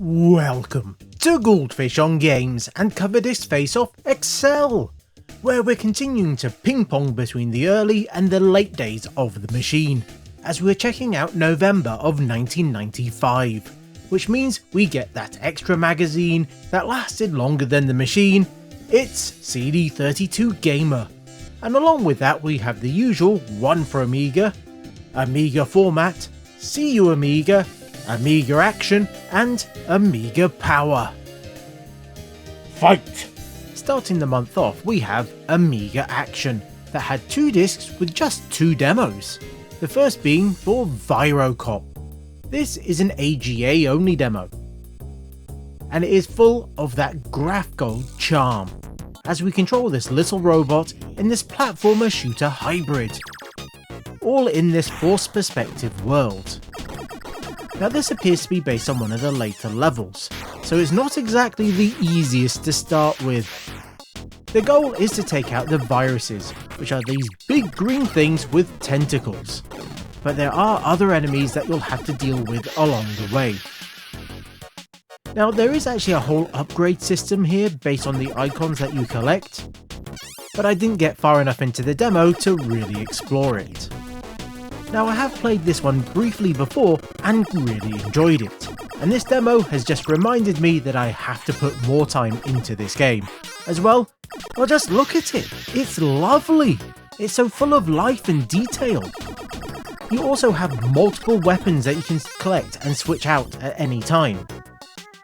Welcome to Goldfish on Games and Cover Disc Face Off Excel, where we're continuing to ping pong between the early and the late days of the machine, as we're checking out November of 1995, which means we get that extra magazine that lasted longer than the machine. It's CD32 Gamer, and along with that we have the usual one for Amiga, Amiga Format, CU Amiga, Amiga Action and Amiga Power. Fight! Starting the month off we have Amiga Action, that had 2 discs with just 2 demos, the first being for Virocop. This is an AGA only demo, and it is full of that graph gold charm, as we control this little robot in this platformer shooter hybrid, all in this forced perspective world. Now this appears to be based on one of the later levels, so it's not exactly the easiest to start with. The goal is to take out the viruses, which are these big green things with tentacles, but there are other enemies that you'll have to deal with along the way. Now there is actually a whole upgrade system here based on the icons that you collect, but I didn't get far enough into the demo to really explore it. Now I have played this one briefly before and really enjoyed it, and this demo has just reminded me that I have to put more time into this game. As well just look at it, it's lovely, it's so full of life and detail. You also have multiple weapons that you can collect and switch out at any time,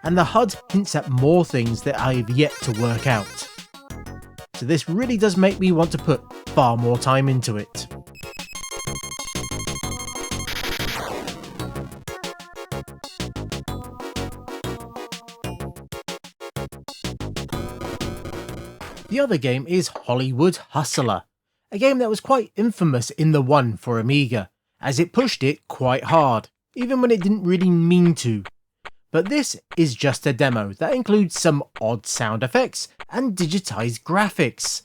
and the HUD hints at more things that I've yet to work out. So this really does make me want to put far more time into it. The other game is Hollywood Hustler, a game that was quite infamous in the one for Amiga, as it pushed it quite hard, even when it didn't really mean to. But this is just a demo that includes some odd sound effects and digitized graphics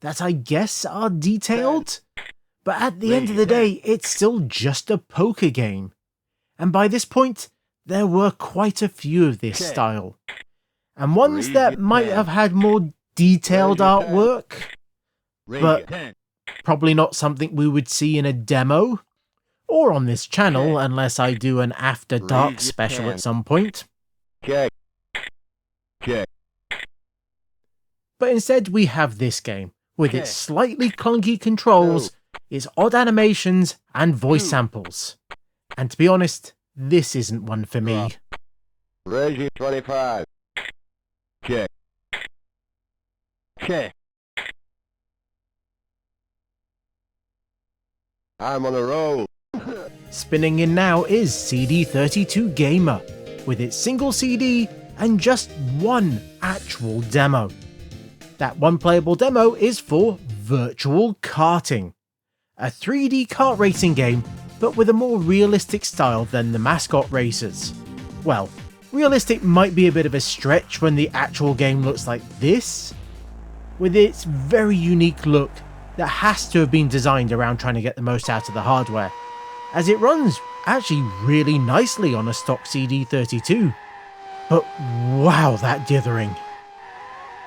that I guess are detailed, but at the end of the day it's still just a poker game. And by this point there were quite a few of this style, and ones that might have had more detailed artwork, but probably not something we would see in a demo or on this channel unless I do an After Dark special at some point. But instead we have this game, with its slightly clunky controls, its odd animations and voice samples. And to be honest, this isn't one for me. Reggie 25. I'm on a roll. Spinning in now is CD32 Gamer, with its single CD and just one actual demo. That one playable demo is for Virtual Karting, a 3D kart racing game, but with a more realistic style than the mascot racers. Well, realistic might be a bit of a stretch when the actual game looks like this, with its very unique look that has to have been designed around trying to get the most out of the hardware, as it runs actually really nicely on a stock CD32. But wow, that dithering.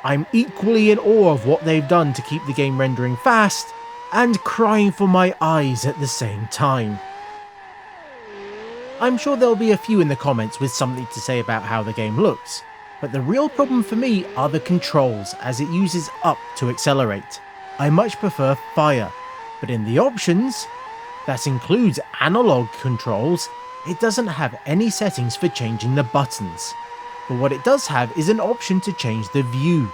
I'm equally in awe of what they've done to keep the game rendering fast and crying for my eyes at the same time. I'm sure there'll be a few in the comments with something to say about how the game looks, but the real problem for me are the controls, as it uses up to accelerate. I much prefer fire, but in the options, that includes analog controls, it doesn't have any settings for changing the buttons. But what it does have is an option to change the view,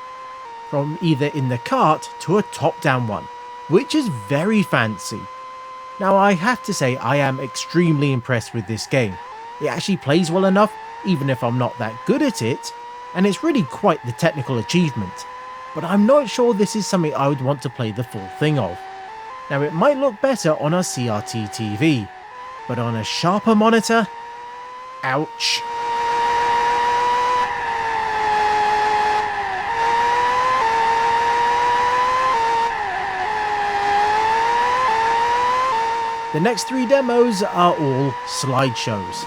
from either in the kart to a top-down one, which is very fancy. Now I have to say I am extremely impressed with this game. It actually plays well enough, even if I'm not that good at it, and it's really quite the technical achievement, but I'm not sure this is something I would want to play the full thing of. Now it might look better on a CRT TV, but on a sharper monitor? Ouch. The next 3 demos are all slideshows,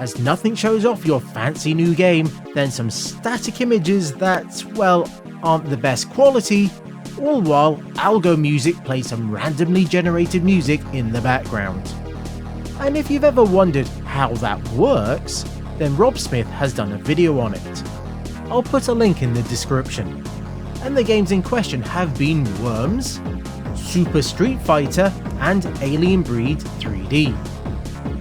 as nothing shows off your fancy new game than some static images that, well, aren't the best quality, all while algo music plays some randomly generated music in the background. And if you've ever wondered how that works, then Rob Smith has done a video on it. I'll put a link in the description. And the games in question have been Worms, Super Street Fighter, and Alien Breed 3D.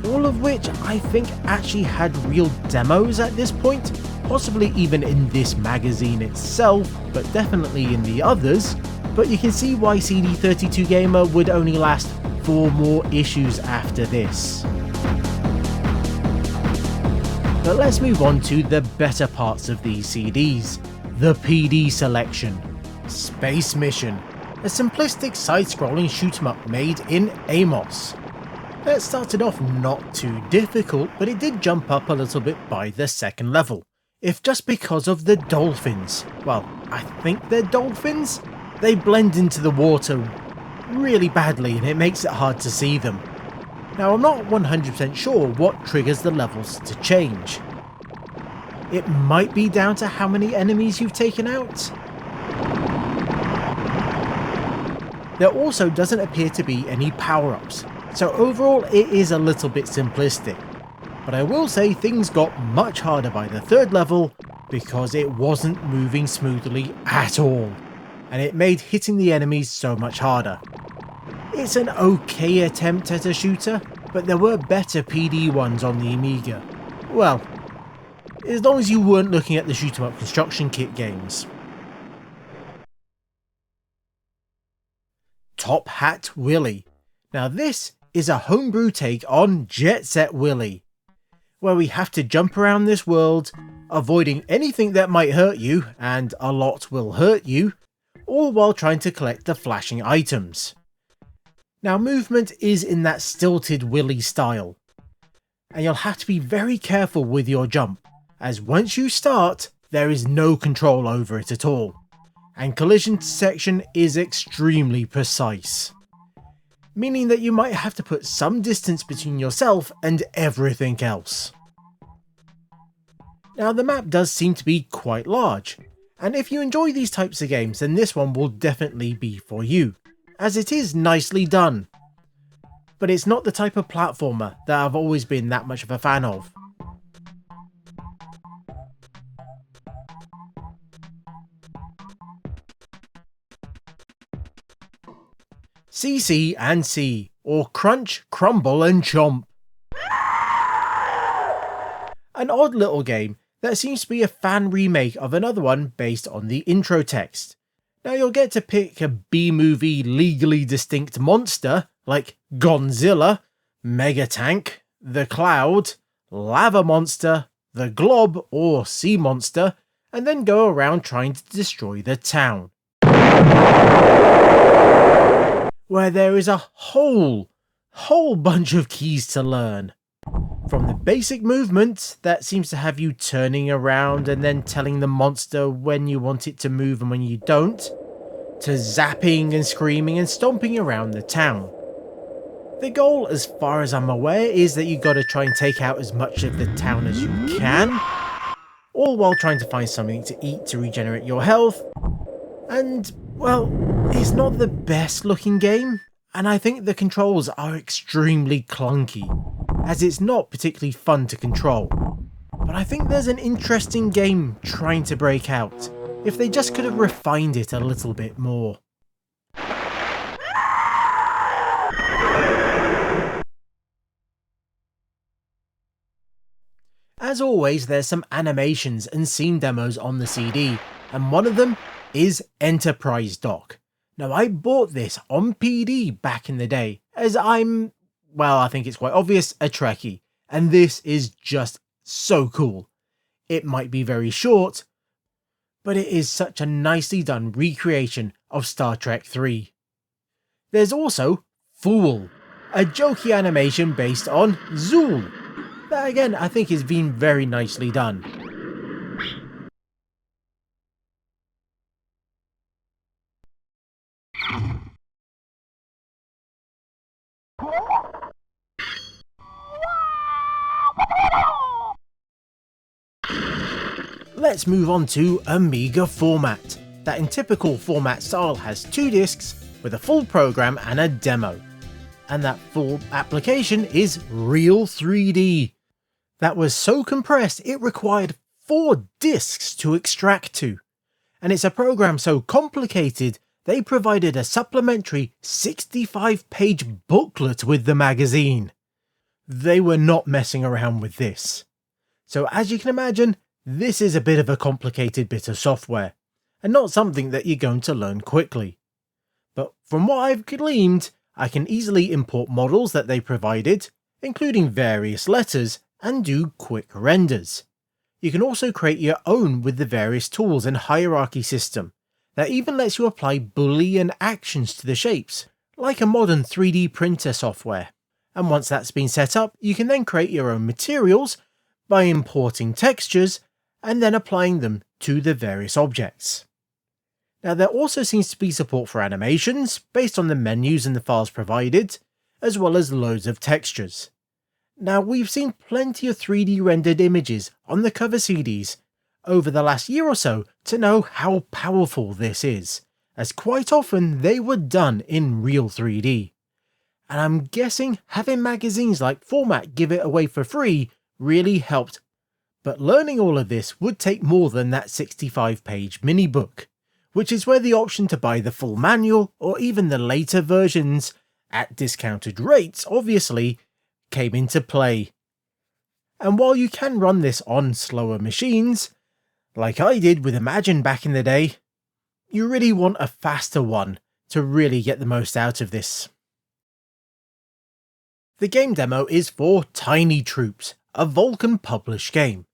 All of which I think actually had real demos at this point, possibly even in this magazine itself, but definitely in the others, but you can see why CD32 Gamer would only last 4 more issues after this. But let's move on to the better parts of these CDs, the PD selection. Space Mission, a simplistic side-scrolling shoot-'em-up made in Amos. That started off not too difficult, but it did jump up a little bit by the second level, if just because of the dolphins. Well, I think they're dolphins? They blend into the water really badly and it makes it hard to see them. Now I'm not 100% sure what triggers the levels to change. It might be down to how many enemies you've taken out. There also doesn't appear to be any power-ups, so overall it is a little bit simplistic. But I will say things got much harder by the third level because it wasn't moving smoothly at all, and it made hitting the enemies so much harder. It's an okay attempt at a shooter, but there were better PD ones on the Amiga. Well, as long as you weren't looking at the shoot-'em-up construction kit games. Top Hat Willy. Now this is a homebrew take on Jet Set Willy, where we have to jump around this world, avoiding anything that might hurt you, and a lot will hurt you, all while trying to collect the flashing items. Now movement is in that stilted Willy style, and you'll have to be very careful with your jump, as once you start, there is no control over it at all, and collision detection is extremely precise, meaning that you might have to put some distance between yourself and everything else. Now the map does seem to be quite large, and if you enjoy these types of games then this one will definitely be for you, as it is nicely done. But it's not the type of platformer that I've always been that much of a fan of. CC and C, or Crunch, Crumble and Chomp. An odd little game that seems to be a fan remake of another one based on the intro text. Now you'll get to pick a B-movie legally distinct monster like Gonzilla, Megatank, the Cloud, Lava Monster, the Glob or Sea Monster, and then go around trying to destroy the town, where there is a whole bunch of keys to learn. From the basic movement that seems to have you turning around and then telling the monster when you want it to move and when you don't, to zapping and screaming and stomping around the town. The goal, as far as I'm aware, is that you gotta try and take out as much of the town as you can, all while trying to find something to eat to regenerate your health. And, well, it's not the best looking game, and I think the controls are extremely clunky, as it's not particularly fun to control. But I think there's an interesting game trying to break out, if they just could have refined it a little bit more. As always, there's some animations and scene demos on the CD, and one of them is Enterprise Dock. Now I bought this on PD back in the day, as I'm, well, I think it's quite obvious, a Trekkie, and this is just so cool. It might be very short, but it is such a nicely done recreation of Star Trek 3. There's also Fool, a jokey animation based on Zool, that again I think has been very nicely done. let's move on to Amiga Format, that in typical format style has 2 discs with a full program and a demo. And that full application is Real 3D. That was so compressed it required 4 discs to extract to. And it's a program so complicated they provided a supplementary 65-page booklet with the magazine. They were not messing around with this. So as you can imagine, this is a bit of a complicated bit of software, and not something that you're going to learn quickly. But from what I've gleaned, I can easily import models that they provided, including various letters, and do quick renders. You can also create your own with the various tools and hierarchy system that even lets you apply Boolean actions to the shapes, like a modern 3D printer software. And once that's been set up, you can then create your own materials by importing textures and then applying them to the various objects. Now there also seems to be support for animations based on the menus and the files provided, as well as loads of textures. Now we've seen plenty of 3D rendered images on the cover CDs over the last year or so to know how powerful this is, as quite often they were done in Real 3D. And I'm guessing having magazines like Format give it away for free really helped, but learning all of this would take more than that 65-page mini book, which is where the option to buy the full manual or even the later versions, at discounted rates obviously, came into play. And while you can run this on slower machines, like I did with Imagine back in the day, you really want a faster one to really get the most out of this. The game demo is for Tiny Troops, a Vulcan published game.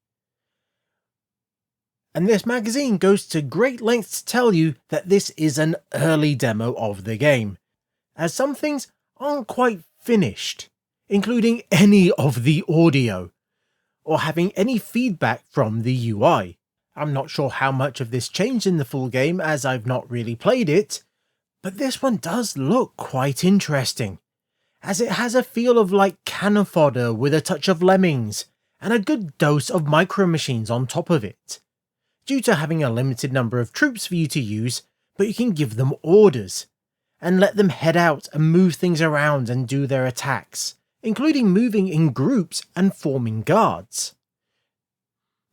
And this magazine goes to great lengths to tell you that this is an early demo of the game, as some things aren't quite finished, including any of the audio, or having any feedback from the UI. I'm not sure how much of this changed in the full game as I've not really played it, but this one does look quite interesting, as it has a feel of like cannon fodder with a touch of Lemmings, and a good dose of Micro Machines on top of it. Due to having a limited number of troops for you to use, but you can give them orders, and let them head out and move things around and do their attacks, including moving in groups and forming guards.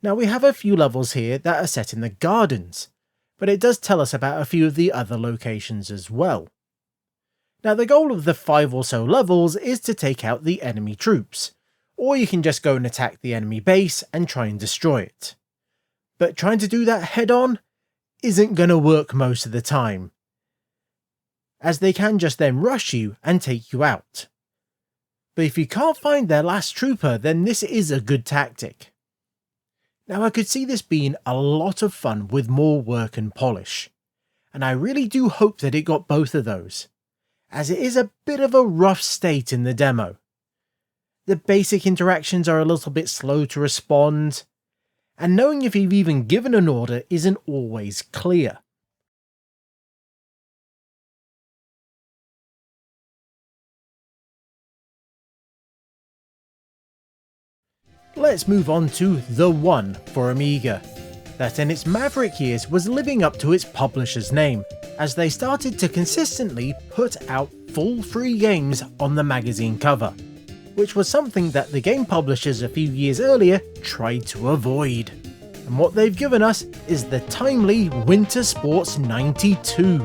Now we have a few levels here that are set in the gardens, but it does tell us about a few of the other locations as well. Now the goal of the 5 or so levels is to take out the enemy troops, or you can just go and attack the enemy base and try and destroy it. But trying to do that head on isn't going to work most of the time, as they can just then rush you and take you out. But if you can't find their last trooper, then this is a good tactic. Now I could see this being a lot of fun with more work and polish, and I really do hope that it got both of those, as it is a bit of a rough state in the demo. The basic interactions are a little bit slow to respond, and knowing if you've even given an order isn't always clear. Let's move on to The One for Amiga, that in its maverick years was living up to its publisher's name, as they started to consistently put out full free games on the magazine cover, which was something that the game publishers a few years earlier tried to avoid. And what they've given us is the timely Winter Sports 92,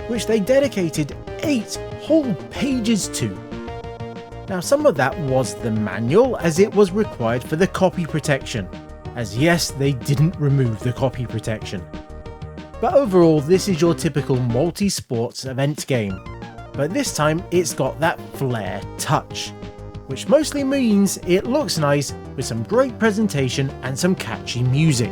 which they dedicated 8 whole pages to. Now some of that was the manual, as it was required for the copy protection, as yes, they didn't remove the copy protection. But overall this is your typical multi-sports event game, but this time it's got that flair touch, which mostly means it looks nice with some great presentation and some catchy music.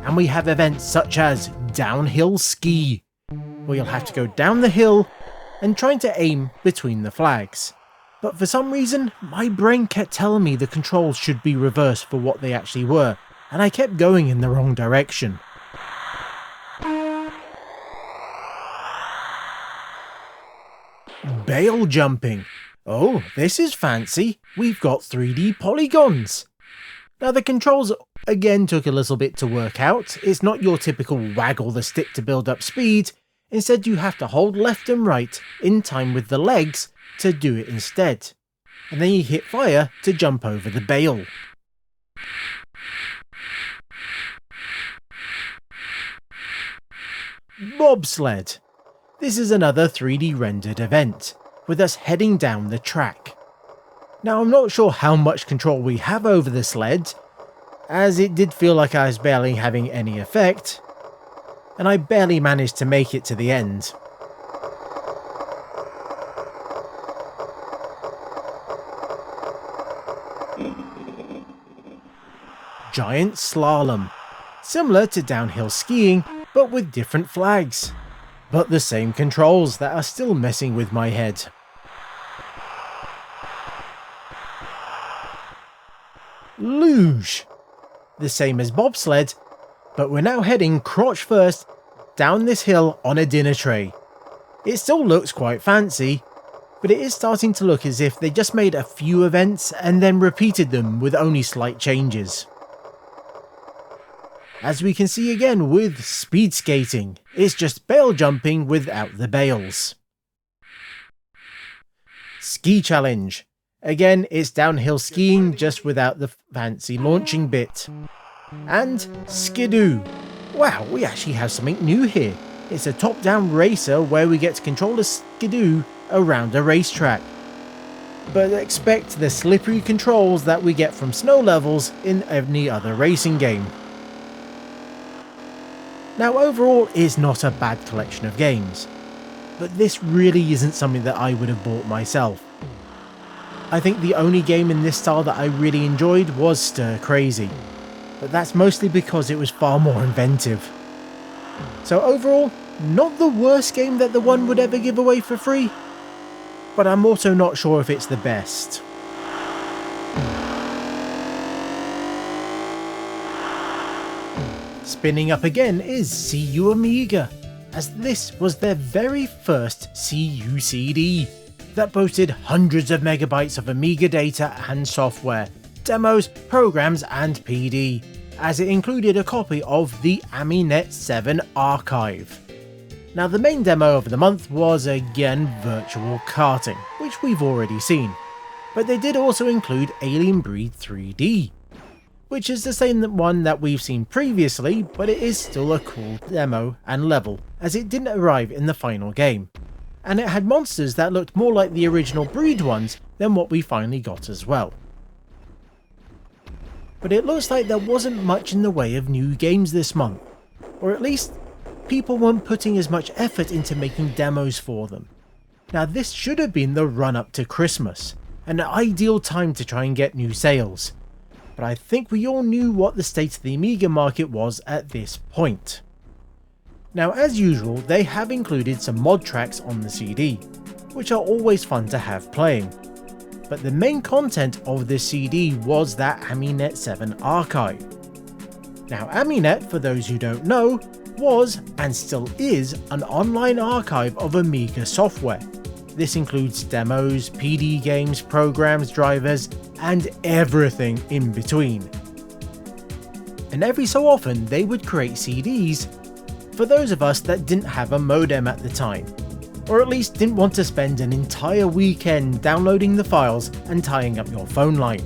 And we have events such as Downhill Ski, where you'll have to go down the hill and trying to aim between the flags. But for some reason, my brain kept telling me the controls should be reversed for what they actually were, and I kept going in the wrong direction. Bale jumping, Oh, this is fancy. We've got 3D polygons. Now the controls again took a little bit to work out. It's not your typical waggle the stick to build up speed. Instead you have to hold left and right in time with the legs to do it instead. And then you hit fire to jump over the bale. Bobsled. This is another 3D rendered event, with us heading down the track. Now I'm not sure how much control we have over the sled, as it did feel like I was barely having any effect, and I barely managed to make it to the end. Giant slalom. Similar to downhill skiing, but with different flags. But the same controls that are still messing with my head. Luge. The same as bobsled, but we're now heading crotch first down this hill on a dinner tray. It still looks quite fancy, but it is starting to look as if they just made a few events and then repeated them with only slight changes. As we can see again with speed skating, it's just bale jumping without the bales. Ski challenge. Again, it's downhill skiing just without the fancy launching bit. And skidoo. Wow, we actually have something new here. It's a top-down racer where we get to control a skidoo around a racetrack. But expect the slippery controls that we get from snow levels in any other racing game. Now overall, it's not a bad collection of games, but this really isn't something that I would have bought myself. I think the only game in this style that I really enjoyed was Stir Crazy, but that's mostly because it was far more inventive. So overall, not the worst game that the one would ever give away for free, but I'm also not sure if it's the best. Spinning up again is CU Amiga, as this was their very first CU CD that boasted hundreds of megabytes of Amiga data and software, demos, programs and PD, as it included a copy of the Amiga 7 archive. Now the main demo of the month was again virtual karting, which we've already seen, but they did also include Alien Breed 3D, which is the same one that we've seen previously, but it is still a cool demo and level, as it didn't arrive in the final game. And it had monsters that looked more like the original Breed ones than what we finally got as well. But it looks like there wasn't much in the way of new games this month, or at least people weren't putting as much effort into making demos for them. Now this should have been the run up to Christmas, an ideal time to try and get new sales. But I think we all knew what the state of the Amiga market was at this point. Now as usual, they have included some mod tracks on the CD, which are always fun to have playing. But the main content of this CD was that Amiga 7 archive. Now Amiga, for those who don't know, was, and still is, an online archive of Amiga software. This includes demos, PD games, programs, drivers, and everything in between. And every so often they would create CDs for those of us that didn't have a modem at the time, or at least didn't want to spend an entire weekend downloading the files and tying up your phone line.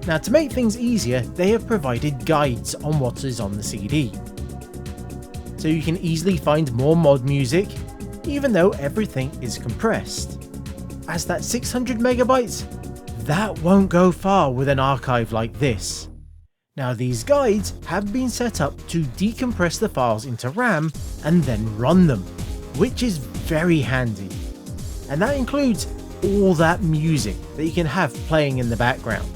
Now to make things easier, they have provided guides on what is on the CD, so you can easily find more mod music, even though everything is compressed. As that 600 megabytes, that won't go far with an archive like this. Now these guides have been set up to decompress the files into RAM and then run them, which is very handy. And that includes all that music that you can have playing in the background.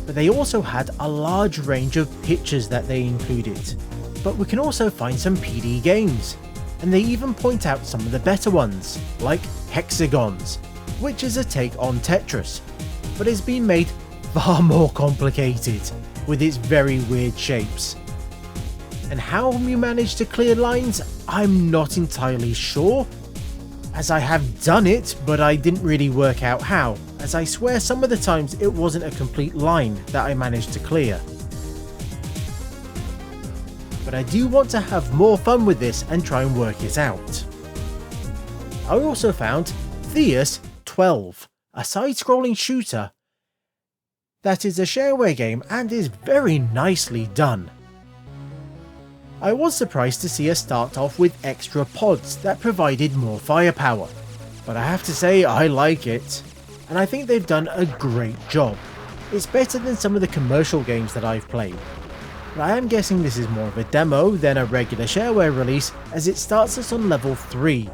But they also had a large range of pictures that they included, but we can also find some PD games, and they even point out some of the better ones, like Hexagons, which is a take on Tetris, but has been made far more complicated with its very weird shapes. And how you manage to clear lines, I'm not entirely sure, as I have done it, but I didn't really work out how, as I swear some of the times it wasn't a complete line that I managed to clear. But I do want to have more fun with this and try and work it out. I also found Theus 12, a side-scrolling shooter that is a shareware game and is very nicely done. I was surprised to see us start off with extra pods that provided more firepower, but I have to say I like it, and I think they've done a great job. It's better than some of the commercial games that I've played, but I am guessing this is more of a demo than a regular shareware release, as it starts us on level 3.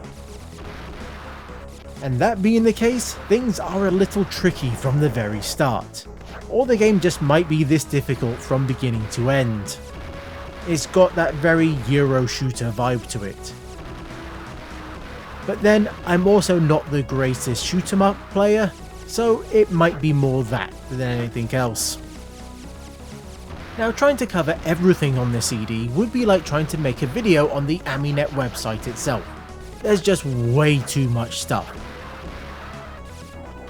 And that being the case, things are a little tricky from the very start, or the game just might be this difficult from beginning to end. It's got that very Euro shooter vibe to it. But then, I'm also not the greatest shoot 'em up player, so it might be more that than anything else. Now, trying to cover everything on the CD would be like trying to make a video on the Aminet website itself. There's just way too much stuff,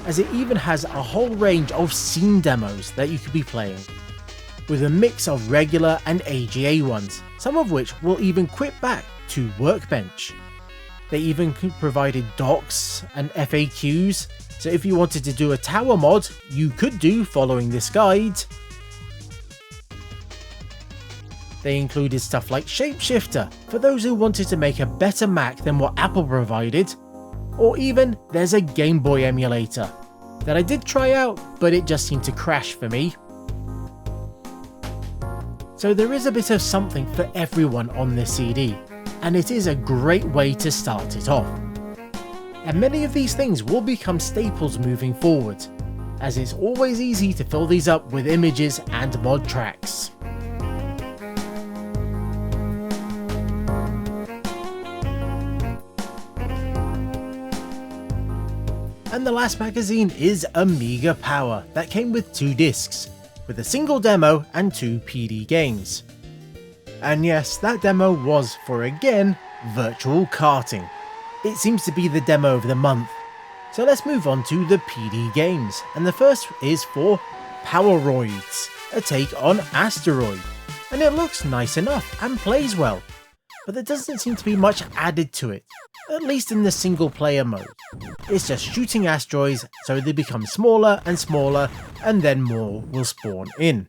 as it even has a whole range of scene demos that you could be playing, with a mix of regular and AGA ones, some of which will even quit back to Workbench. They even provided docs and FAQs, so if you wanted to do a tower mod, you could do following this guide. They included stuff like Shapeshifter for those who wanted to make a better Mac than what Apple provided, or even there's a Game Boy emulator that I did try out, but it just seemed to crash for me. So there is a bit of something for everyone on this CD, and it is a great way to start it off. And many of these things will become staples moving forward, as it's always easy to fill these up with images and mod tracks. And the last magazine is Amiga Power, that came with 2 discs, with a single demo and 2 PD games. And yes, that demo was for, again, virtual karting. It seems to be the demo of the month. So let's move on to the PD games, and the first is for Poweroids, a take on Asteroid. And it looks nice enough and plays well, but there doesn't seem to be much added to it, at least in the single player mode. It's just shooting asteroids so they become smaller and smaller, and then more will spawn in.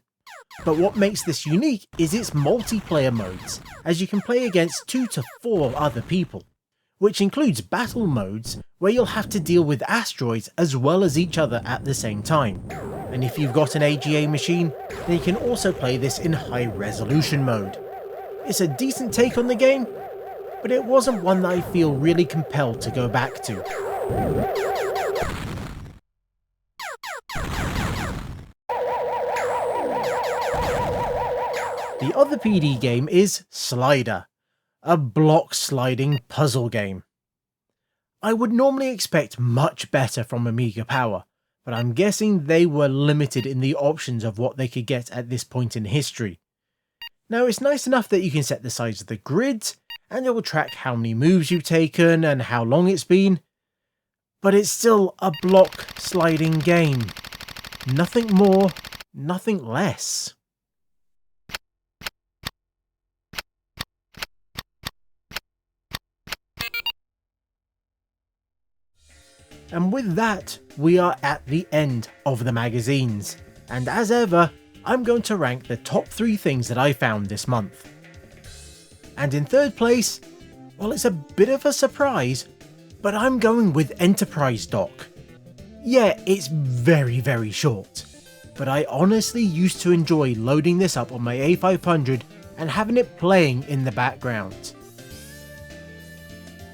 But what makes this unique is its multiplayer modes, as you can play against 2 to 4 other people, which includes battle modes where you'll have to deal with asteroids as well as each other at the same time. And if you've got an AGA machine, then you can also play this in high resolution mode. It's a decent take on the game, but it wasn't one that I feel really compelled to go back to. The other PD game is Slider, a block sliding puzzle game. I would normally expect much better from Amiga Power, but I'm guessing they were limited in the options of what they could get at this point in history. Now, it's nice enough that you can set the size of the grid, and it will track how many moves you've taken and how long it's been, but it's still a block sliding game. Nothing more, nothing less. And with that, we are at the end of the magazines, and as ever, I'm going to rank the top 3 things that I found this month. And in third place, well, it's a bit of a surprise, but I'm going with Enterprise Dock. Yeah, it's very short, but I honestly used to enjoy loading this up on my A500 and having it playing in the background,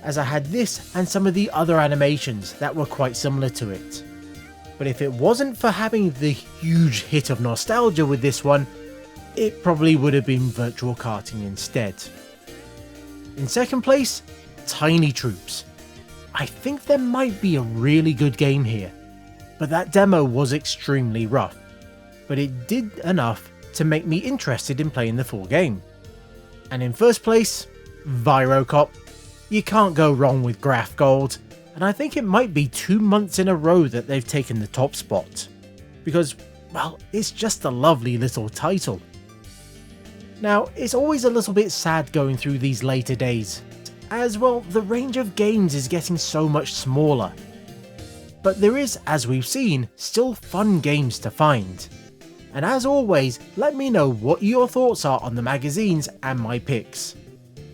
as I had this and some of the other animations that were quite similar to it. But if it wasn't for having the huge hit of nostalgia with this one, it probably would have been Virtual Karting instead. In second place, Tiny Troops. I think there might be a really good game here, but that demo was extremely rough, but it did enough to make me interested in playing the full game. And in first place, Virocop. You can't go wrong with Graph Gold, and I think it might be 2 months in a row that they've taken the top spot, because, well, it's just a lovely little title. Now, it's always a little bit sad going through these later days, as well the range of games is getting so much smaller. But there is, as we've seen, still fun games to find. And as always, let me know what your thoughts are on the magazines and my picks.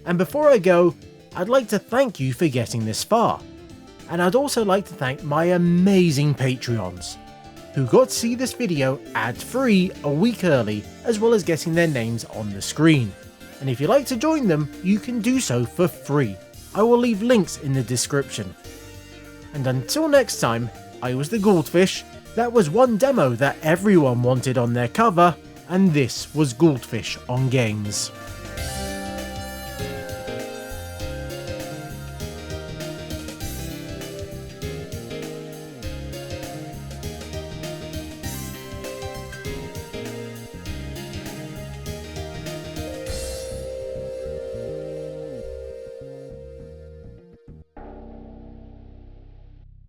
And before I go, I'd like to thank you for getting this far. And I'd also like to thank my amazing Patreons, who got to see this video ad-free a week early, as well as getting their names on the screen. And if you'd like to join them, you can do so for free. I will leave links in the description. And until next time, I was the Goldfish. That was one demo that everyone wanted on their cover, and this was Goldfish on Games.